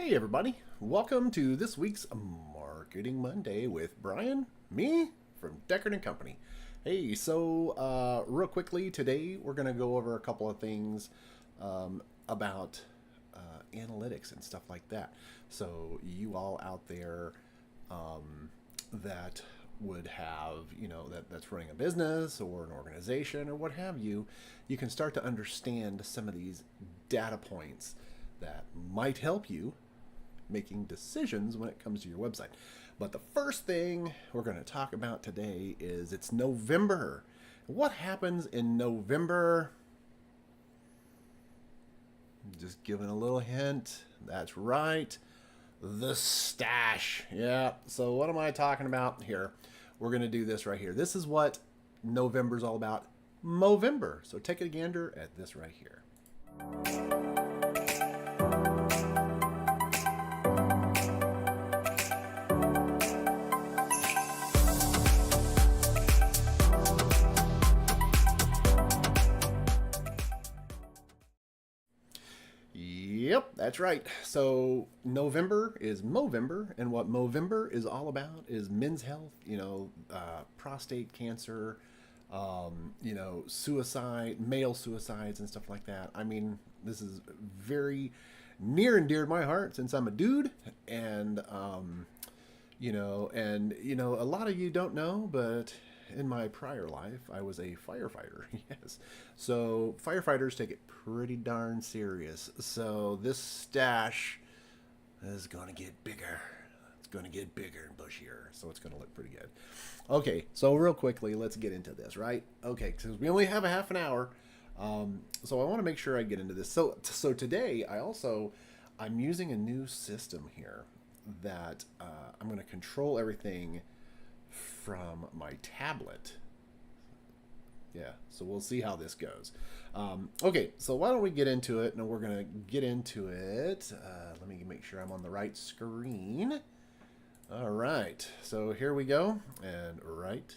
Hey everybody, welcome to this week's Marketing Monday with Brian, me, from Deckard & Company. Hey, so real quickly today we're going to go over a couple of things about analytics and stuff like that. So you all out there that would have, that's running a business or an organization or what have you, you can start to understand some of these data points that might help you making decisions when it comes to your website. But the first thing we're going to talk about today is it's November. What happens in November? Just giving a little hint. That's right. The stash. Yeah. So what am I talking about here? We're going to do this right here. This is what November's all about. Movember. So take a gander at this right here. Yep, that's right. So November is Movember, and what Movember is all about is men's health, prostate cancer, suicide, male suicides and stuff like that. I mean, this is very near and dear to my heart since I'm a dude, and a lot of you don't know, but in my prior life, I was a firefighter. Yes. So firefighters take it pretty darn serious. So this stash is going to get bigger. It's going to get bigger and bushier. So it's going to look pretty good. Okay. So real quickly, let's get into this, right? Okay. Because we only have a half an hour. So I want to make sure I get into this. So today I'm using a new system here that I'm going to control everything from my tablet. Yeah, so we'll see how this goes. Okay, so why don't we get into it, and we're going to get into it. Let me make sure I'm on the right screen. All right, so here we go, and right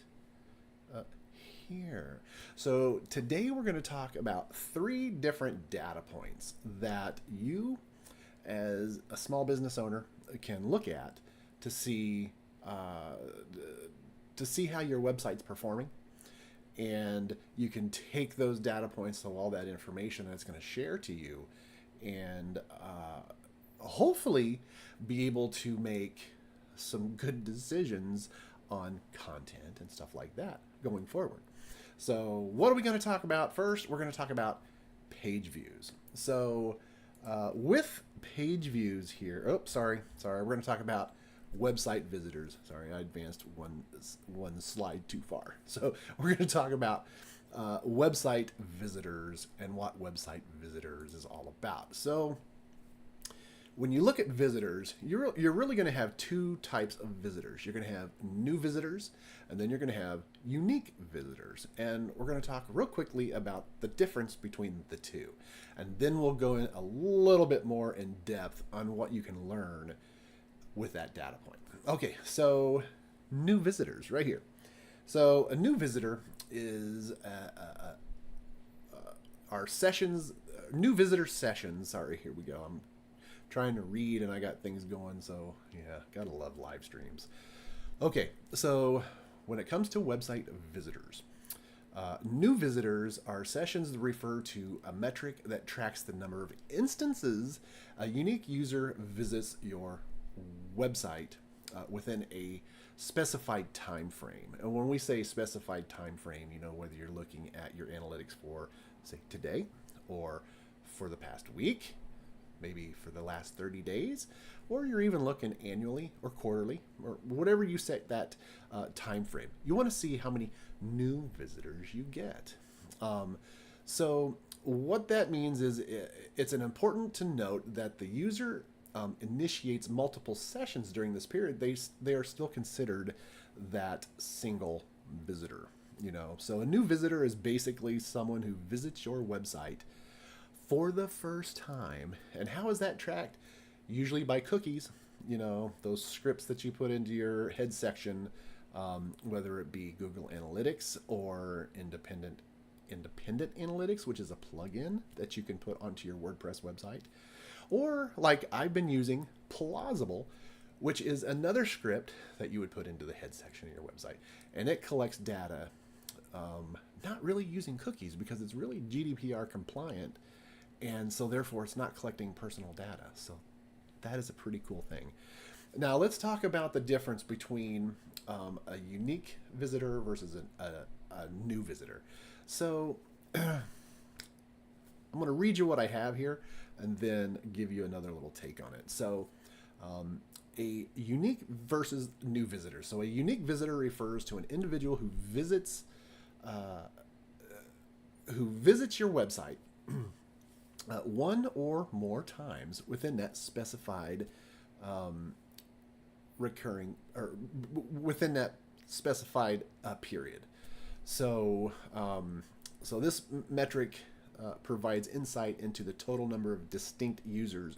here. So today we're going to talk about 3 different data points that you, as a small business owner, can look at to see how your website's performing, and you can take those data points, so all that information that's going to share to you, and hopefully be able to make some good decisions on content and stuff like that going forward. So what are we going to talk about first? We're going to talk about page views. So with page views here, we're going to talk about website visitors. Sorry, I advanced one slide too far. So we're going to talk about website visitors and what website visitors is all about. So when you look at visitors, you're really going to have 2 types of visitors. You're going to have new visitors, and then you're going to have unique visitors. And we're going to talk real quickly about the difference between the 2. And then we'll go in a little bit more in depth on what you can learn with that data point. Okay, so new visitors right here. So a new visitor is our sessions, new visitor sessions. Sorry, here we go. I'm trying to read and I got things going, so yeah, gotta love live streams. Okay, so when it comes to website visitors, new visitors are sessions that refer to a metric that tracks the number of instances a unique user visits your website within a specified time frame. And when we say specified time frame, whether you're looking at your analytics for, say, today, or for the past week, maybe for the last 30 days, or you're even looking annually or quarterly, or whatever you set that time frame. You want to see how many new visitors you get. So what that means is it's important to note that the user initiates multiple sessions during this period. They are still considered that single visitor. So a new visitor is basically someone who visits your website for the first time. And how is that tracked? Usually by cookies, those scripts that you put into your head section, whether it be Google Analytics or Independent Analytics, which is a plugin that you can put onto your WordPress website, Or like I've been using Plausible, which is another script that you would put into the head section of your website. And it collects data, not really using cookies because it's really GDPR compliant. And so therefore it's not collecting personal data. So that is a pretty cool thing. Now let's talk about the difference between a unique visitor versus a new visitor. So I'm going to read you what I have here and then give you another little take on it. So a unique versus new visitor. So a unique visitor refers to an individual who visits your website one or more times within that specified recurring or within that specified period. So so this metric provides insight into the total number of distinct users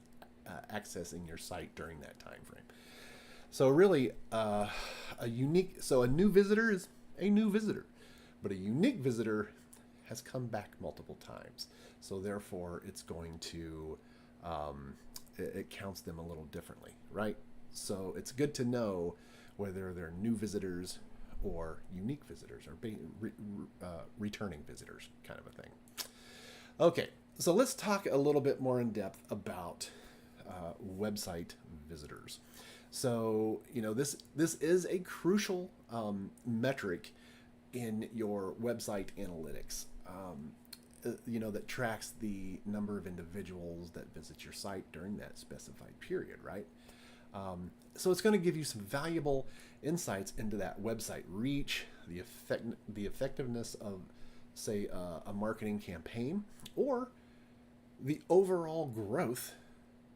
accessing your site during that time frame. So really, a new visitor is a new visitor, but a unique visitor has come back multiple times. So therefore, it's going to it counts them a little differently, right? So it's good to know whether they're new visitors or unique visitors or returning visitors, kind of a thing. Okay, so let's talk a little bit more in depth about website visitors. So, this is a crucial metric in your website analytics, that tracks the number of individuals that visit your site during that specified period, right? So it's going to give you some valuable insights into that website reach, the effectiveness of, say, a marketing campaign, or the overall growth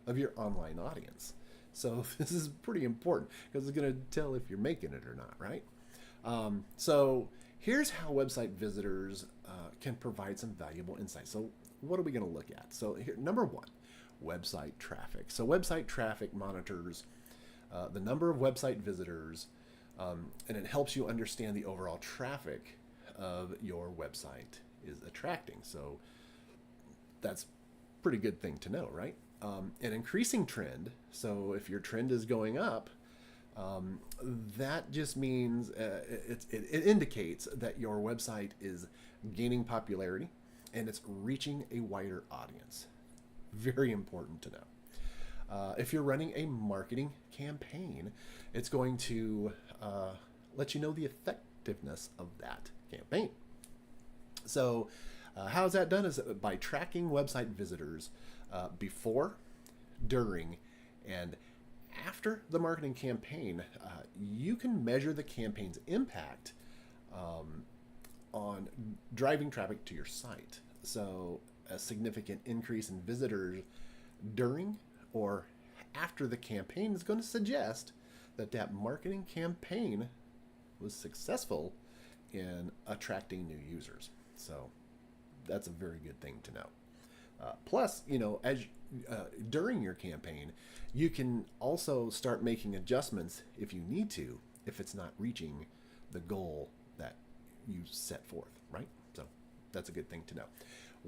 of your online audience. So this is pretty important because it's going to tell if you're making it or not, right? So here's how website visitors can provide some valuable insights. So what are we going to look at? So here, number one, website traffic. So website traffic monitors the number of website visitors, and it helps you understand the overall traffic of your website is attracting. So that's a pretty good thing to know, right? An increasing trend. So if your trend is going up, that just means it indicates that your website is gaining popularity and it's reaching a wider audience. Very important to know. If you're running a marketing campaign, it's going to let you know the effectiveness of that campaign. So how is that done? Is by tracking website visitors before, during, and after the marketing campaign. You can measure the campaign's impact on driving traffic to your site. So a significant increase in visitors during or after the campaign is going to suggest that that marketing campaign was successful in attracting new users. So that's a very good thing to know. Plus, as during your campaign, you can also start making adjustments if you need to, if it's not reaching the goal that you set forth, right? So that's a good thing to know.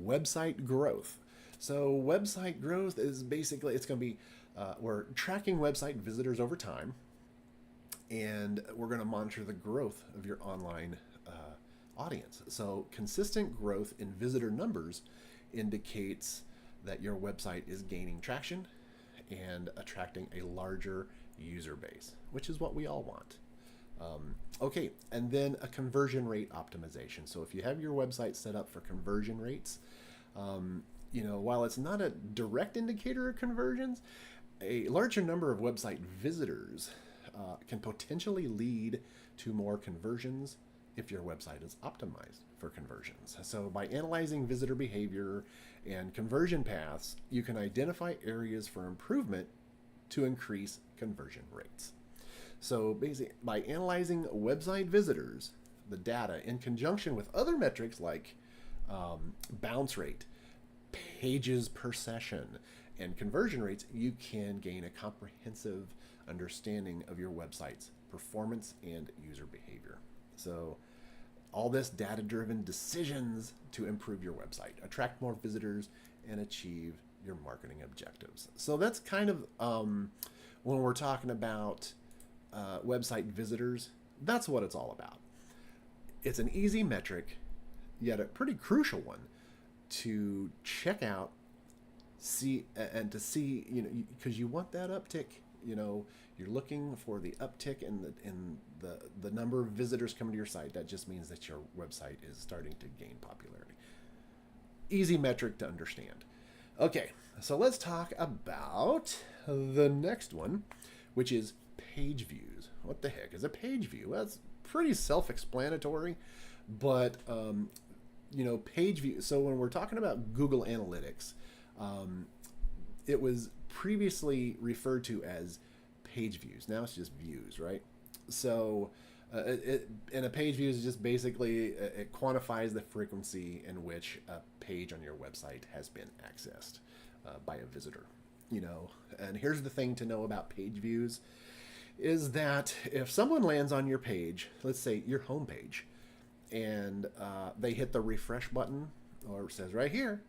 Website growth. So website growth is basically, it's going to be, we're tracking website visitors over time, and we're going to monitor the growth of your online audience. So consistent growth in visitor numbers indicates that your website is gaining traction and attracting a larger user base, which is what we all want. Okay, and then a conversion rate optimization. So if you have your website set up for conversion rates, while it's not a direct indicator of conversions, a larger number of website visitors can potentially lead to more conversions if your website is optimized for conversions. So by analyzing visitor behavior and conversion paths, you can identify areas for improvement to increase conversion rates. So basically, by analyzing website visitors, the data in conjunction with other metrics like bounce rate, pages per session, and conversion rates, you can gain a comprehensive understanding of your website's performance and user behavior. So all this data-driven decisions to improve your website, attract more visitors, and achieve your marketing objectives. So that's kind of when we're talking about website visitors, that's what it's all about. It's an easy metric, yet a pretty crucial one to check out, see, and to see, because you want that uptick. You're looking for the uptick in the number of visitors coming to your site. That just means that your website is starting to gain popularity. Easy metric to understand. Okay, so let's talk about the next one, which is page views. What the heck is a page view? That's pretty self-explanatory, but page view. So when we're talking about Google Analytics, it was previously referred to as page views. Now it's just views, right? So and a page view is just basically, it quantifies the frequency in which a page on your website has been accessed by a visitor. And here's the thing to know about page views is that if someone lands on your page, let's say your home page, and they hit the refresh button, or it says right here,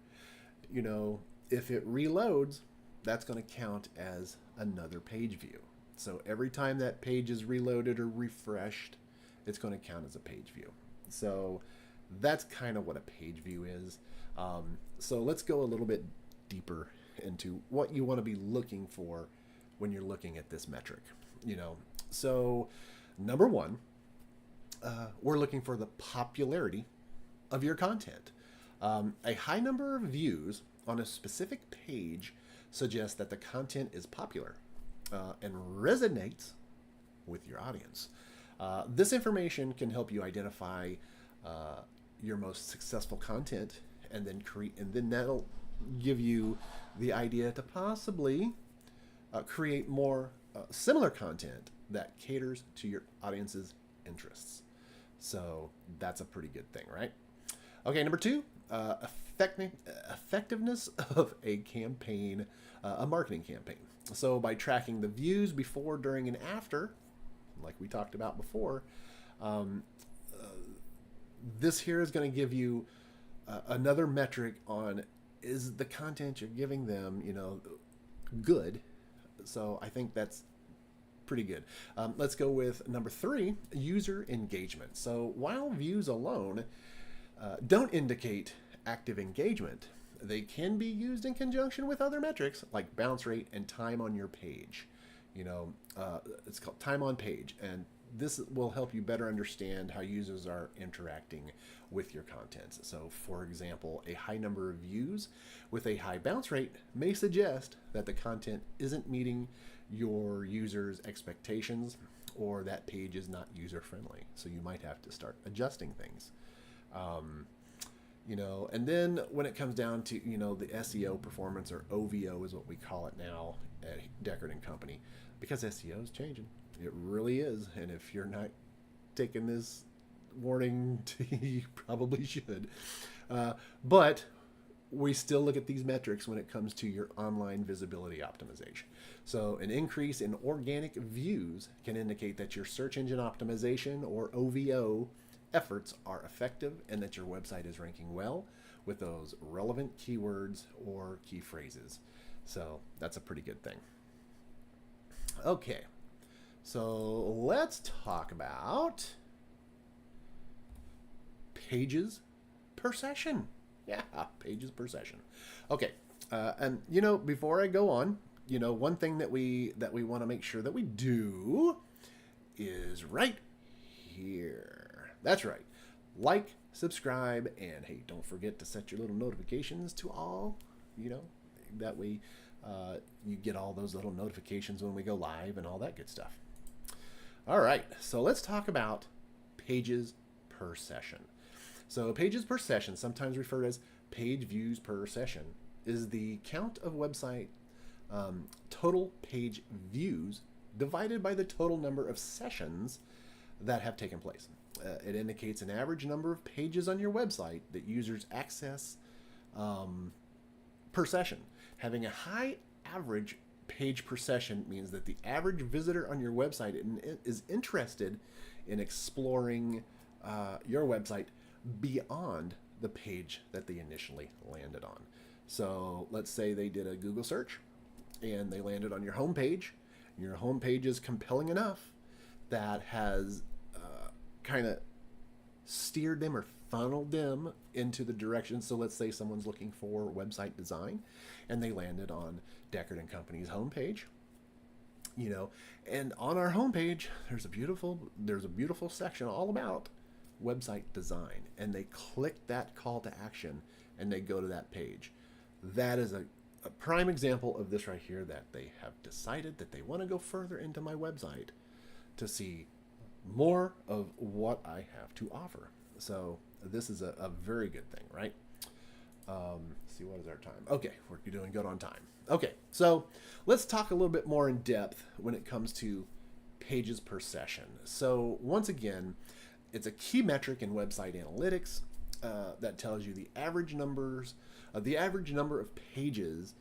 if it reloads, that's going to count as another page view. So every time that page is reloaded or refreshed, it's going to count as a page view. So that's kind of what a page view is. So let's go a little bit deeper into what you want to be looking for when you're looking at this metric. So number one, we're looking for the popularity of your content. A high number of views on a specific page suggests that the content is popular and resonates with your audience. This information can help you identify your most successful content, and then that'll give you the idea to possibly create more similar content that caters to your audience's interests. So that's a pretty good thing, right? Okay, number two, effectiveness of a campaign, a marketing campaign. So by tracking the views before, during, and after, like we talked about before, this here is going to give you another metric on, is the content you're giving them, good? So I think that's pretty good. Let's go with number three, user engagement. So while views alone don't indicate active engagement, they can be used in conjunction with other metrics like bounce rate and time on your page. It's called time on page, and this will help you better understand how users are interacting with your content. So for example, a high number of views with a high bounce rate may suggest that the content isn't meeting your users' expectations, or that page is not user friendly. So you might have to start adjusting things. And then when it comes down to, the SEO performance, or OVO is what we call it now at Deckard and Company, because SEO is changing. It really is. And if you're not taking this warning, you probably should. But we still look at these metrics when it comes to your online visibility optimization. So an increase in organic views can indicate that your search engine optimization, or OVO, efforts are effective, and that your website is ranking well with those relevant keywords or key phrases. So that's a pretty good thing. Okay, so let's talk about pages per session. Yeah, pages per session. Okay, and before I go on, one thing that we want to make sure that we do is right here. That's right. Like, subscribe, and hey, don't forget to set your little notifications to all, that way you get all those little notifications when we go live and all that good stuff. All right, so let's talk about pages per session. So pages per session, sometimes referred as page views per session, is the count of website total page views divided by the total number of sessions that have taken place. It indicates an average number of pages on your website that users access per session. Having a high average page per session means that the average visitor on your website is interested in exploring your website beyond the page that they initially landed on. So let's say they did a Google search and they landed on your homepage. Your homepage is compelling enough that has kind of steered them or funneled them into the direction. So let's say someone's looking for website design and they landed on Deckard and Company's homepage, and on our homepage there's a beautiful section all about website design, and they click that call to action and they go to that page. That is a prime example of this right here, that they have decided that they want to go further into my website to see more of what I have to offer. So this is a very good thing, right? Let's see, what is our time? Okay, we're doing good on time. Okay, so let's talk a little bit more in depth when it comes to pages per session. So once again, it's a key metric in website analytics that tells you the average number of pages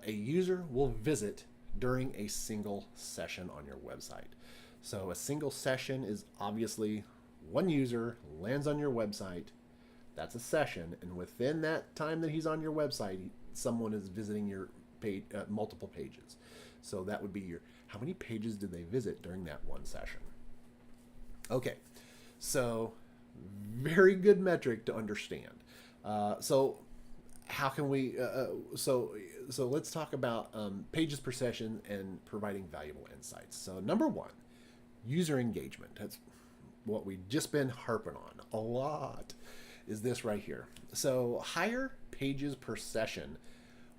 a user will visit during a single session on your website. So a single session is obviously one user lands on your website. That's a session, and within that time that he's on your website, someone is visiting your page, multiple pages. So that would be how many pages did they visit during that one session? Okay, so very good metric to understand. So how can we? So let's talk about pages per session and providing valuable insights. So number one, user engagement. That's what we've just been harping on a lot, is this right here. So higher pages per session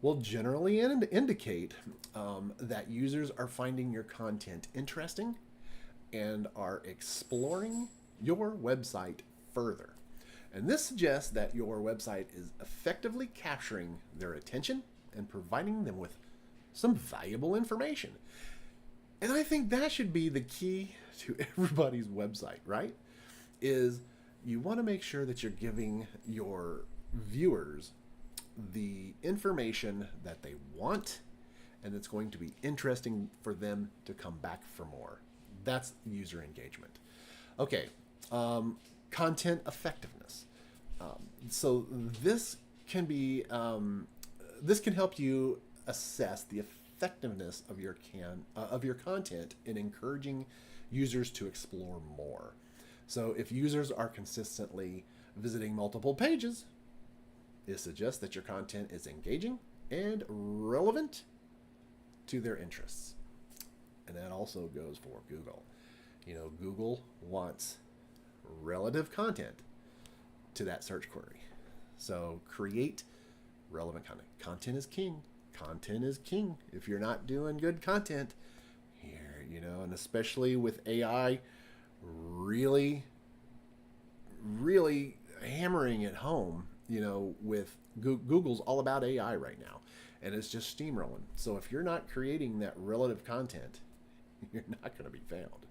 will generally indicate that users are finding your content interesting and are exploring your website further. And this suggests that your website is effectively capturing their attention and providing them with some valuable information. And I think that should be the key to everybody's website, right? Is you want to make sure that you're giving your viewers the information that they want and it's going to be interesting for them to come back for more. That's user engagement. Okay, content effectiveness. So this can be this can help you assess the effectiveness of your content in encouraging users to explore more. So if users are consistently visiting multiple pages, it suggests that your content is engaging and relevant to their interests. And that also goes for Google. Google wants relative content to that search query. So create relevant content. Content is king. Content is king. If you're not doing good content here, and especially with AI really hammering it home, with Google's all about AI right now, and it's just steamrolling. So if you're not creating that relative content, you're not going to be found.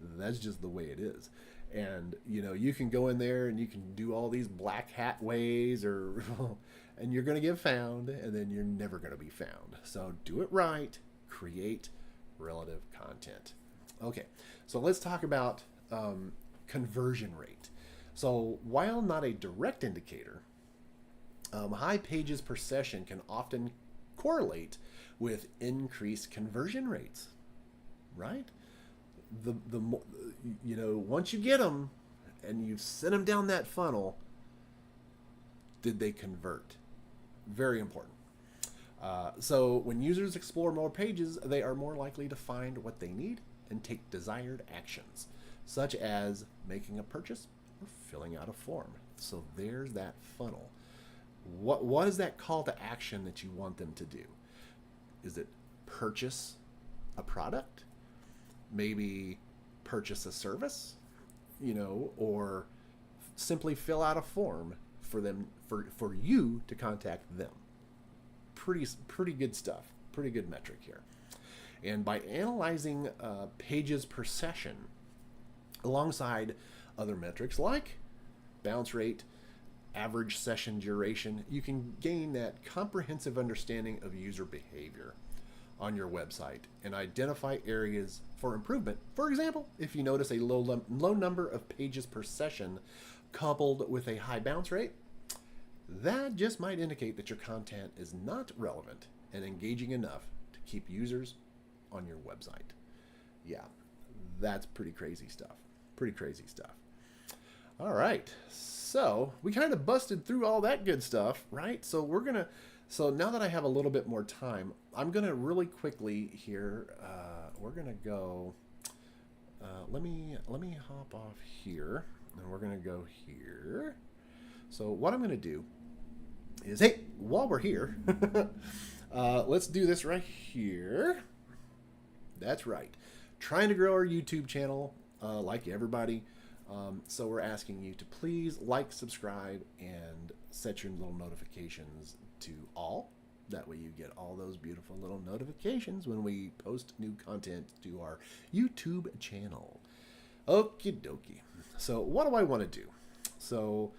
That's just the way it is. And you can go in there and you can do all these black hat ways, and you're going to get found, and then you're never going to be found. So do it right. Create relative content. Okay, so let's talk about conversion rate. So while not a direct indicator, high pages per session can often correlate with increased conversion rates, right? The once you get them and you've sent them down that funnel, did they convert? Very important. So when users explore more pages, they are more likely to find what they need and take desired actions, such as making a purchase or filling out a form. So there's that funnel. What is that call to action that you want them to do? Is it purchase a product? Maybe purchase a service, or simply fill out a form for them, for you to contact them. Pretty good stuff. Pretty good metric here. And by analyzing pages per session alongside other metrics like bounce rate, average session duration, you can gain that comprehensive understanding of user behavior on your website and identify areas for improvement. For example, if you notice a low number of pages per session coupled with a high bounce rate, that just might indicate that your content is not relevant and engaging enough to keep users on your website. Yeah, that's pretty crazy stuff. Pretty crazy stuff. All right, so we kind of busted through all that good stuff, right? So now that I have a little bit more time, I'm gonna really quickly here. We're gonna go. Let me hop off here, and we're gonna go here. So what I'm gonna do is, hey, while we're here, let's do this right here. That's right. Trying to grow our YouTube channel, like everybody. So we're asking you to please like, subscribe, and set your little notifications to all. That way you get all those beautiful little notifications when we post new content to our YouTube channel. Okie dokie. So what do I want to do? So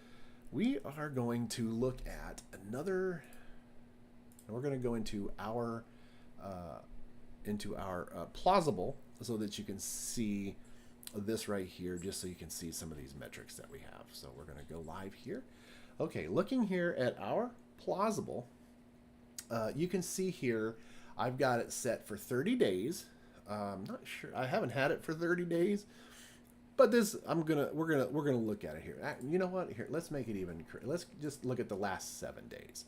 we are going to look at another, and we're going to go into our plausible, so that you can see this right here, just so you can see some of these metrics that we have. So we're going to go live here. Okay, looking here at our plausible, you can see here I've got it set for 30 days. I'm not sure, I haven't had it for 30 days, but this we're gonna look at it here. You know what? Here, let's make it even. Let's just look at the last 7 days.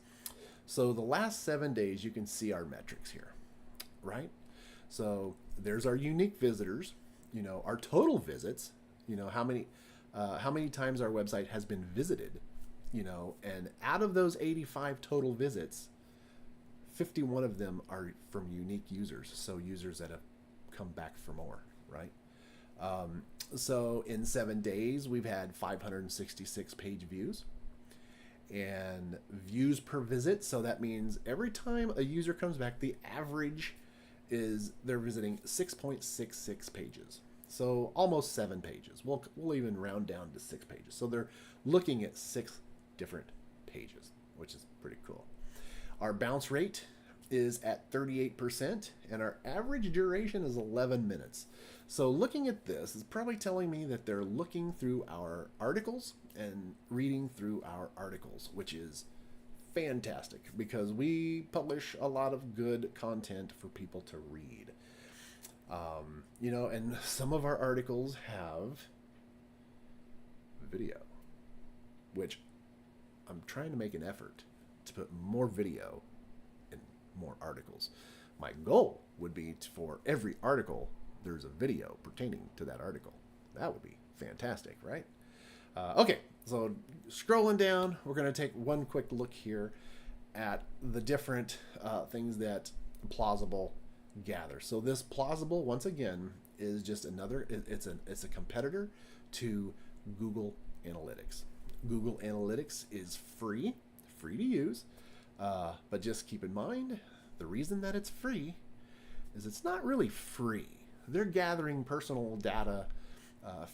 So the last 7 days, you can see our metrics here, right? So there's our unique visitors, you know, our total visits, you know, how many times our website has been visited, you know, and out of those 85 total visits, 51 of them are from unique users. So users that have come back for more, right? So in 7 days, we've had 566 page views and views per visit. So that means every time a user comes back, the average is they're visiting 6.66 pages. So almost 7 pages. We'll even round down to 6 pages. So they're looking at 6 different pages, which is pretty cool. Our bounce rate is at 38%, and our average duration is 11 minutes. So looking at this is probably telling me that they're looking through our articles and reading through our articles, which is fantastic because we publish a lot of good content for people to read. You know, and some of our articles have video, which I'm trying to make an effort to put more video in more articles. My goal would be for every article, there's a video pertaining to that article. That would be fantastic, right? Okay, so scrolling down, we're going to take one quick look here at the different things that plausible gather. So this plausible, once again, is just another, it's a competitor to Google Analytics. Google Analytics is free to use, but just keep in mind, the reason that it's free is it's not really free. They're gathering personal data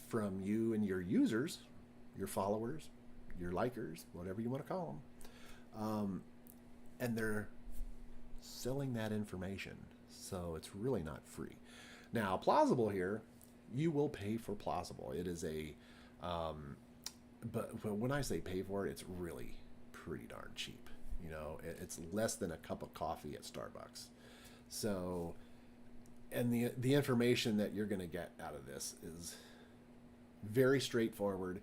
from you and your users, your followers, your likers, whatever you want to call them, and they're selling that information. So it's really not free. Now, plausible here, you will pay for plausible. It is a, but when I say pay for it, it's really pretty darn cheap. You know, it's less than a cup of coffee at Starbucks. So, and the information that you're going to get out of this is very straightforward,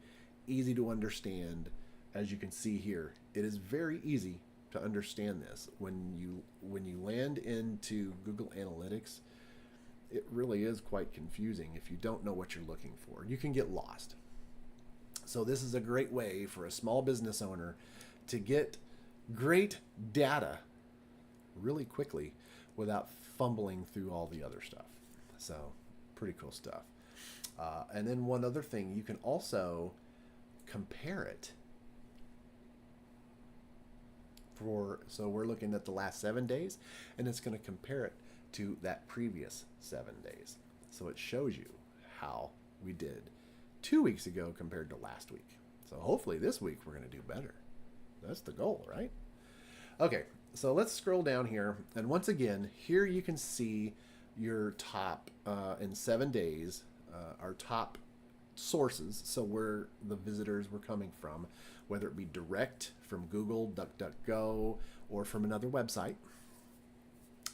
easy to understand. As you can see here, it is very easy to understand this. When you land into Google Analytics, it really is quite confusing if you don't know what you're looking for. You can get lost. So this is a great way for a small business owner to get great data really quickly without fumbling through all the other stuff. So pretty cool stuff. And then one other thing, you can also compare it. So we're looking at the last 7 days, and it's going to compare it to that previous 7 days. So it shows you how we did 2 weeks ago compared to last week. So hopefully this week we're going to do better. That's the goal, right? Okay, so let's scroll down here. And once again, here you can see your top, in 7 days, our top sources. So where the visitors were coming from whether it be direct from Google, DuckDuckGo, or from another website.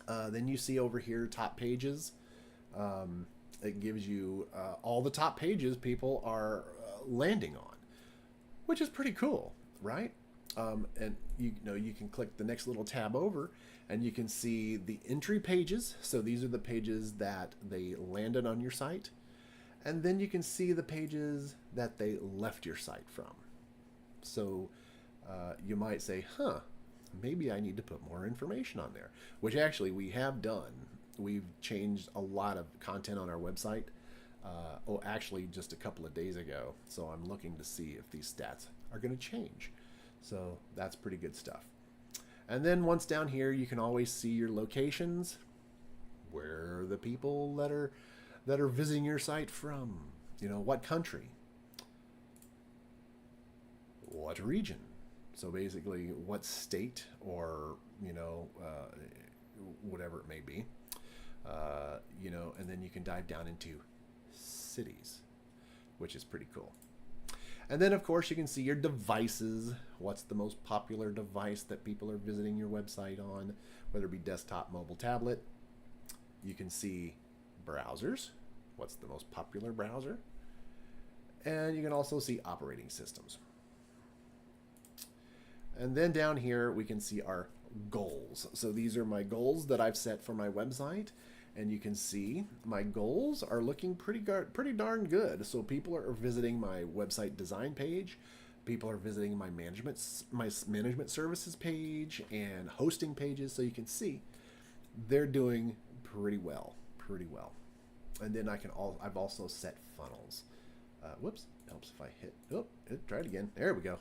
Then you see over here top pages. It gives you all the top pages people are landing on, which is pretty cool, right? And you can click the next little tab over, and you can see the entry pages. So these are the pages that they landed on your site, and then you can see the pages that they left your site from. So you might say, maybe I need to put more information on there, which actually we have done. We've changed a lot of content on our website. Actually just a couple of days ago. So I'm looking to see if these stats are going to change. So that's pretty good stuff. And then once down here, you can always see your locations, where the people that are visiting your site from, what country, what region. So basically what state or, whatever it may be, and then you can dive down into cities, which is pretty cool. And then, of course, you can see your devices. What's the most popular device that people are visiting your website on, whether it be desktop, mobile, tablet. You can see browsers. What's the most popular browser? And you can also see operating systems. And then down here, we can see our goals. So these are my goals that I've set for my website. And you can see my goals are looking pretty darn good. So people are visiting my website design page. People are visiting my management services page and hosting pages. So you can see they're doing pretty well. And then I've also set funnels. Whoops, helps if I hit. Try it again. There we go.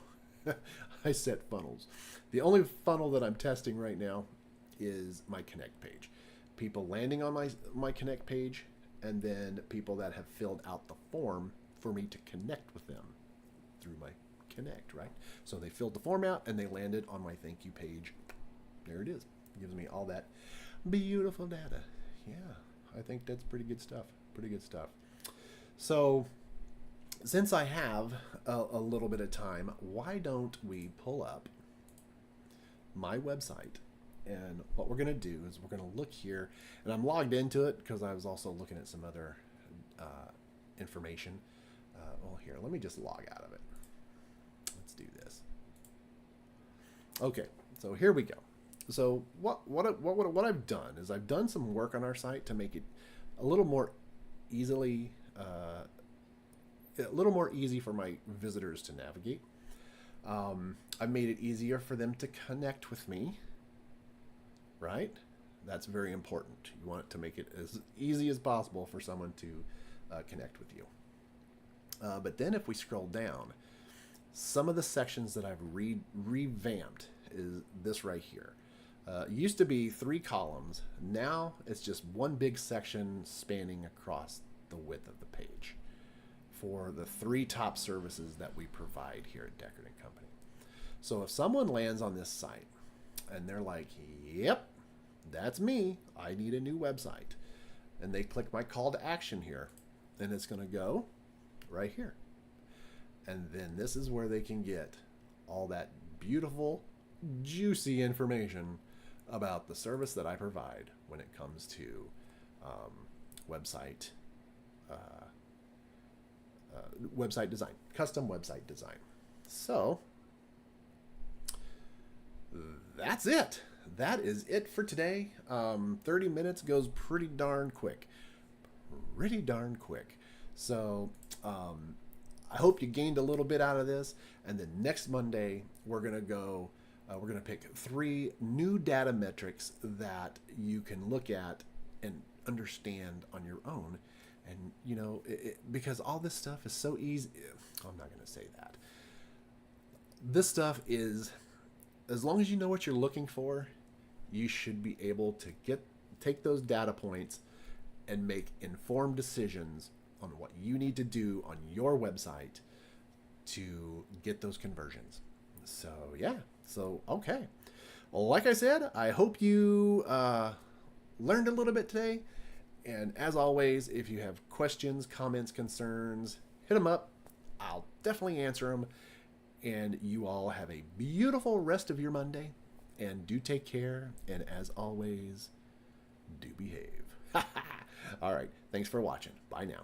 I set funnels. The only funnel that I'm testing right now is my Connect page. People landing on my Connect page, and then people that have filled out the form for me to connect with them through my Connect, right? So they filled the form out and they landed on my thank you page. There it is. It gives me all that beautiful data. Yeah, I think that's pretty good stuff. So since I have a little bit of time, why don't we pull up my website? And what we're going to do is we're going to look here, and I'm logged into it because I was also looking at some other information. Here, let me just log out of it. Let's do this. Okay, so here we go. So what I've done is I've done some work on our site to make it a little more easy for my visitors to navigate. I've made it easier for them to connect with me. Right? That's very important. You want to make it as easy as possible for someone to connect with you. But then if we scroll down, some of the sections that I've revamped is this right here. Used to be 3 columns. Now it's just one big section spanning across the width of the page for the 3 top services that we provide here at Deckard & Company. So if someone lands on this site, and they're like, yep, that's me. I need a new website. And they click my call to action here. And it's going to go right here. And then this is where they can get all that beautiful, juicy information about the service that I provide when it comes to website design, custom website design. So that's it. That is it for today. 30 minutes goes pretty darn quick. So I hope you gained a little bit out of this. And then next Monday, we're going to pick 3 new data metrics that you can look at and understand on your own. And, because all this stuff is so easy. I'm not going to say that. This stuff is, as long as you know what you're looking for, you should be able to take those data points and make informed decisions on what you need to do on your website to get those conversions. So, yeah. So, okay. Well, like I said, I hope you learned a little bit today. And as always, if you have questions, comments, concerns, hit them up. I'll definitely answer them. And you all have a beautiful rest of your Monday. And do take care. And as always, do behave. All right. Thanks for watching. Bye now.